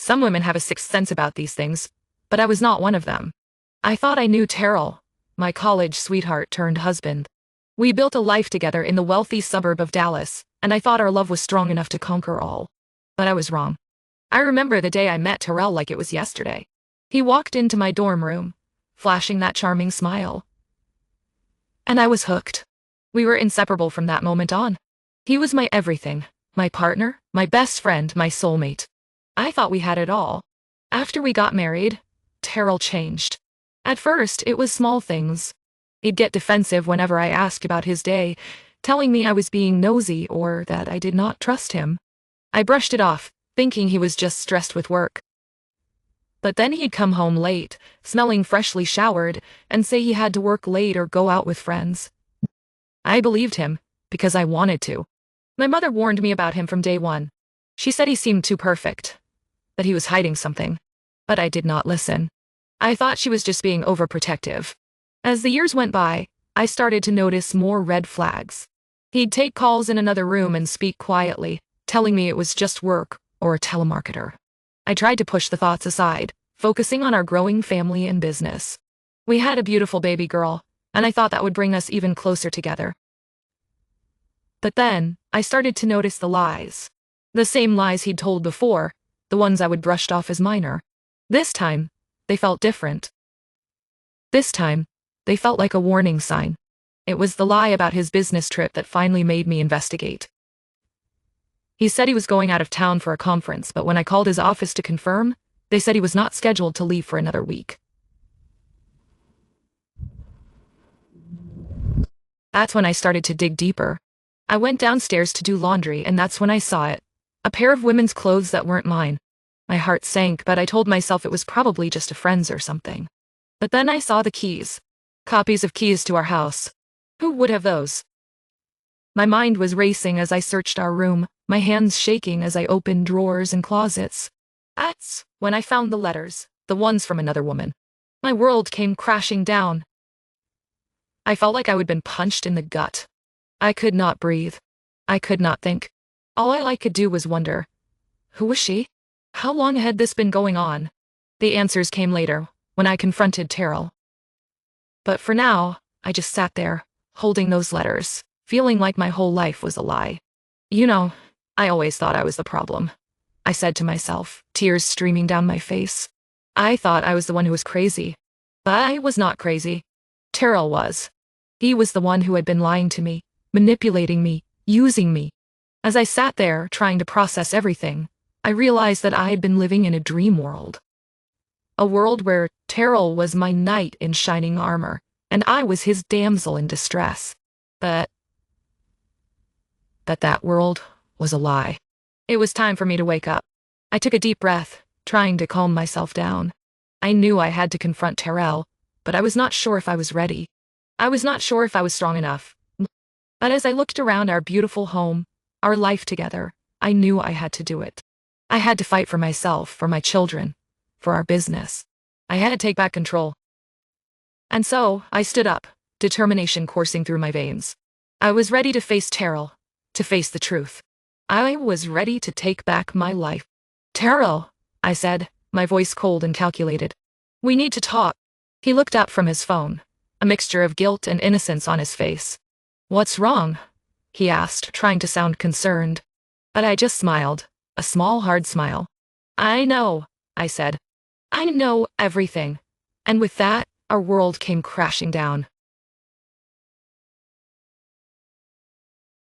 Some women have a sixth sense about these things, but I was not one of them. I thought I knew Terrell, my college sweetheart turned husband. We built a life together in the wealthy suburb of Dallas, and I thought our love was strong enough to conquer all. But I was wrong. I remember the day I met Terrell like it was yesterday. He walked into my dorm room, flashing that charming smile. And I was hooked. We were inseparable from that moment on. He was my everything, my partner, my best friend, my soulmate. I thought we had it all. After we got married, Terrell changed. At first, it was small things. He'd get defensive whenever I asked about his day, telling me I was being nosy or that I did not trust him. I brushed it off, thinking he was just stressed with work. But then he'd come home late, smelling freshly showered, and say he had to work late or go out with friends. I believed him, because I wanted to. My mother warned me about him from day one. She said he seemed too perfect, that he was hiding something. But I did not listen. I thought she was just being overprotective. As the years went by, I started to notice more red flags. He'd take calls in another room and speak quietly, telling me it was just work or a telemarketer. I tried to push the thoughts aside, focusing on our growing family and business. We had a beautiful baby girl, and I thought that would bring us even closer together. But then, I started to notice the lies. The same lies he'd told before, the ones I would brushed off as minor. This time, they felt different. This time, they felt like a warning sign. It was the lie about his business trip that finally made me investigate. He said he was going out of town for a conference, but when I called his office to confirm, they said he was not scheduled to leave for another week. That's when I started to dig deeper. I went downstairs to do laundry, and that's when I saw it. A pair of women's clothes that weren't mine. My heart sank, but I told myself it was probably just a friend's or something. But then I saw the keys. Copies of keys to our house. Who would have those? My mind was racing as I searched our room, my hands shaking as I opened drawers and closets. That's when I found the letters, the ones from another woman. My world came crashing down. I felt like I had been punched in the gut. I could not breathe. I could not think. All I could do was wonder. Who was she? How long had this been going on? The answers came later, when I confronted Terrell. But for now, I just sat there, holding those letters, feeling like my whole life was a lie. You know, I always thought I was the problem. I said to myself, tears streaming down my face. I thought I was the one who was crazy. But I was not crazy. Terrell was. He was the one who had been lying to me, manipulating me, using me. As I sat there, trying to process everything, I realized that I had been living in a dream world. A world where Terrell was my knight in shining armor, and I was his damsel in distress. But that world was a lie. It was time for me to wake up. I took a deep breath, trying to calm myself down. I knew I had to confront Terrell, but I was not sure if I was ready. I was not sure if I was strong enough. But as I looked around our beautiful home, our life together, I knew I had to do it. I had to fight for myself, for my children, for our business. I had to take back control. And so, I stood up, determination coursing through my veins. I was ready to face Terrell, to face the truth. I was ready to take back my life. Terrell, I said, my voice cold and calculated. We need to talk. He looked up from his phone, a mixture of guilt and innocence on his face. What's wrong? He asked, trying to sound concerned. But I just smiled, a small hard smile. I know, I said. I know everything. And with that, our world came crashing down.